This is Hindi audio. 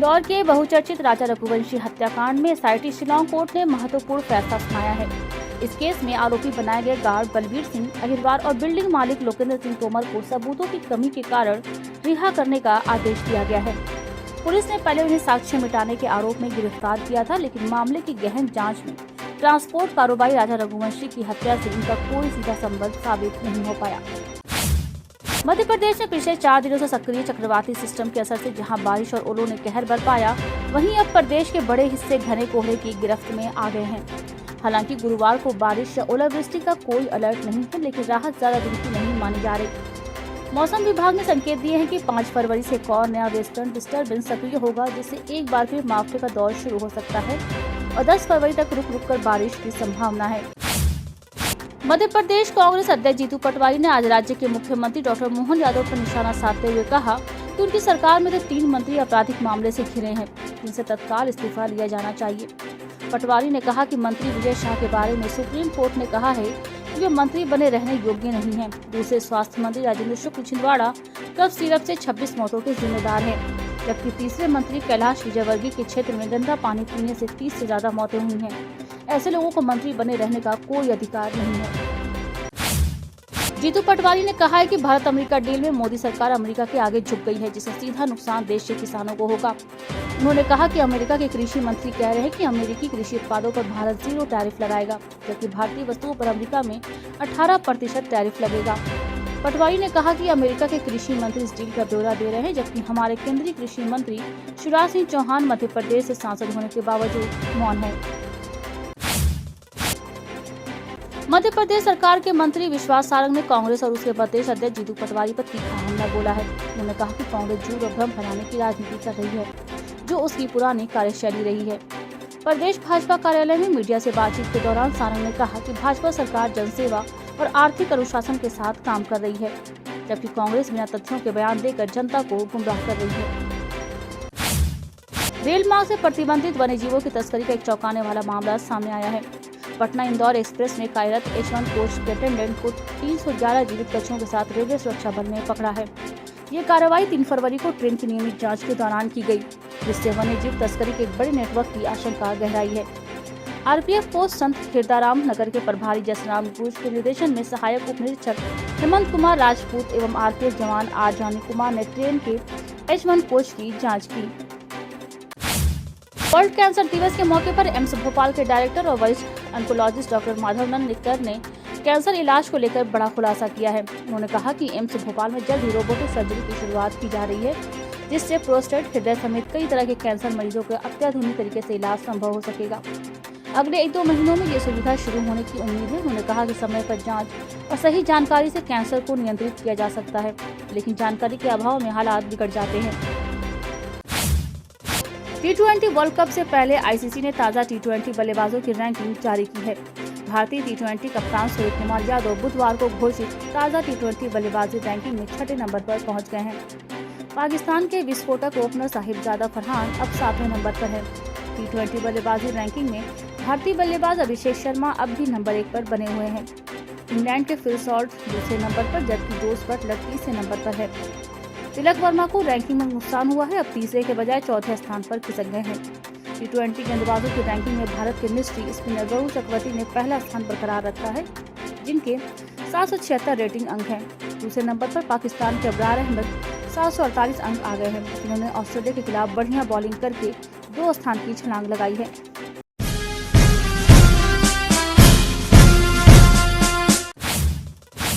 इंदौर के बहुचर्चित राजा रघुवंशी हत्याकांड में एसआईटी शिलांग कोर्ट ने महत्वपूर्ण फैसला सुनाया है। इस केस में आरोपी बनाए गए गार्ड बलबीर सिंह अहिरवार और बिल्डिंग मालिक लोकेंद्र सिंह तोमर को सबूतों की कमी के कारण रिहा करने का आदेश दिया गया है। पुलिस ने पहले उन्हें साक्ष्य मिटाने के आरोप में गिरफ्तार किया था, लेकिन मामले की गहन जाँच में ट्रांसपोर्ट कारोबारी राजा रघुवंशी की हत्या से उनका कोई सीधा संबंध साबित नहीं हो पाया। मध्य प्रदेश में पिछले 4 दिनों से सक्रिय चक्रवाती सिस्टम के असर से जहां बारिश और ओलों ने कहर बरपाया, वहीं अब प्रदेश के बड़े हिस्से घने कोहरे की गिरफ्त में आ गए हैं। हालांकि गुरुवार को बारिश या ओलावृष्टि का कोई अलर्ट नहीं है, लेकिन राहत ज्यादा दिन की नहीं मानी जा रही। मौसम विभाग ने संकेत दिए हैं कि 5 फरवरी से एक और नया वेस्टर्न डिस्टर्बेंस सक्रिय होगा, जिससे एक बार फिर मावठे का दौर शुरू हो सकता है और 10 फरवरी तक रुक रुक कर बारिश की संभावना है। मध्य प्रदेश कांग्रेस अध्यक्ष जीतू पटवारी ने आज राज्य के मुख्यमंत्री डॉक्टर मोहन यादव पर निशाना साधते हुए कहा कि उनकी सरकार में तो 3 मंत्री आपराधिक मामले से घिरे हैं, जिनसे तत्काल इस्तीफा लिया जाना चाहिए। पटवारी ने कहा कि मंत्री विजय शाह के बारे में सुप्रीम कोर्ट ने कहा है कि वे मंत्री बने रहने योग्य नहीं हैं। दूसरे स्वास्थ्य मंत्री राजेंद्र शुक्ल छिंदवाड़ा कफ सिरप से 26 मौतों के जिम्मेदार हैं, जबकि तीसरे मंत्री कैलाश विजयवर्गीय के क्षेत्र में गंदा पानी पीने से 30 से ज्यादा मौतें हुई हैं। ऐसे लोगों को मंत्री बने रहने का कोई अधिकार नहीं है। जीतू पटवारी ने कहा है कि भारत अमेरिका डील में मोदी सरकार अमेरिका के आगे झुक गई है, जिससे सीधा नुकसान देश के किसानों को होगा। उन्होंने कहा कि अमेरिका के कृषि मंत्री कह रहे हैं कि अमेरिकी कृषि उत्पादों पर भारत 0 टैरिफ लगाएगा, जबकि भारतीय वस्तुओं पर अमेरिका में 18% टैरिफ लगेगा। पटवारी ने कहा कि अमेरिका के कृषि मंत्री इस डील का ब्यौरा दे रहे हैं, जबकि हमारे केंद्रीय कृषि मंत्री शिवराज सिंह चौहान मध्य प्रदेश से सांसद होने के बावजूद मौन है। मध्य प्रदेश सरकार के मंत्री विश्वास सारंग ने कांग्रेस और उसके प्रदेश अध्यक्ष जीतू पटवारी पर तीखा हमला बोला है। उन्होंने कहा कि कांग्रेस झूठ और भ्रम फैलाने की राजनीति कर रही है, जो उसकी पुरानी कार्यशैली रही है। प्रदेश भाजपा कार्यालय में मीडिया से बातचीत के दौरान सारंग ने कहा कि भाजपा सरकार जनसेवा और आर्थिक अनुशासन के साथ काम कर रही है, जबकि कांग्रेस बिना तथ्यों के बयान देकर जनता को गुमराह कर रही है। रेल मार्ग से प्रतिबंधित वन्यजीवों की तस्करी का एक चौंकाने वाला मामला सामने आया है। पटना इंदौर एक्सप्रेस में कार्यरत H1 कोच के अटेंडेंट को 311 जीवित कछुओं के साथ रेलवे सुरक्षा बल ने पकड़ा है। ये कार्रवाई 3 फरवरी को ट्रेन की नियमित जांच के दौरान की गई, जिससे वन्यजीव तस्करी के एक बड़े नेटवर्क की आशंका गहराई है। आरपीएफ पोस्ट संत हिरदाराम नगर के प्रभारी जसराम गुज के निर्देशन में सहायक उप निरीक्षक हेमंत कुमार राजपूत एवं आरपीएफ जवान आर जानी कुमार ने ट्रेन के H1 कोच की जाँच की। वर्ल्ड कैंसर दिवस के मौके पर एम्स भोपाल के डायरेक्टर और वरिष्ठ ऑन्कोलॉजिस्ट डॉक्टर माधवनंद निक्कर ने कैंसर इलाज को लेकर बड़ा खुलासा किया है। उन्होंने कहा कि एम्स भोपाल में जल्द ही रोबोटिक सर्जरी की शुरुआत की जा रही है, जिससे प्रोस्टेट, हृदय समेत कई तरह के कैंसर मरीजों का अत्याधुनिक तरीके से इलाज संभव हो सकेगा। अगले 1-2 महीनों में ये सुविधा शुरू होने की उम्मीद है। उन्होंने कहा कि समय पर जाँच और सही जानकारी से कैंसर को नियंत्रित किया जा सकता है, लेकिन जानकारी के अभाव में हालात बिगड़ जाते हैं। T20 वर्ल्ड कप से पहले आईसीसी ने ताज़ा T20 बल्लेबाजों की रैंकिंग जारी की है। भारतीय T20 कप्तान सूर्य कुमार यादव बुधवार को घोषित ताज़ा T20 बल्लेबाजी रैंकिंग में 6ठे नंबर पर पहुंच गए हैं। पाकिस्तान के विस्फोटक ओपनर साहिबजादा फरहान अब 7वें नंबर पर है। T20 बल्लेबाजी रैंकिंग में भारतीय बल्लेबाज अभिषेक शर्मा अब भी नंबर 1 पर बने हुए हैं। इंग्लैंड के फिल सॉल्ट दूसरे नंबर पर, जबकि जोस बटलर तीसरे नंबर पर है। तिलक वर्मा को रैंकिंग में नुकसान हुआ है, अब तीसरे के बजाय चौथे स्थान पर खिसक गए हैं। T20 गेंदबाजों की रैंकिंग में भारत के मिस्ट्री स्पिनर वरुण चक्रवर्ती ने पहला स्थान बरकरार रखा है, जिनके 776 रेटिंग अंक हैं। दूसरे नंबर पर पाकिस्तान के अबरार अहमद 748 अंक आ गए हैं, जिन्होंने ऑस्ट्रेलिया के खिलाफ बढ़िया बॉलिंग करके 2 स्थान की छलांग लगाई है।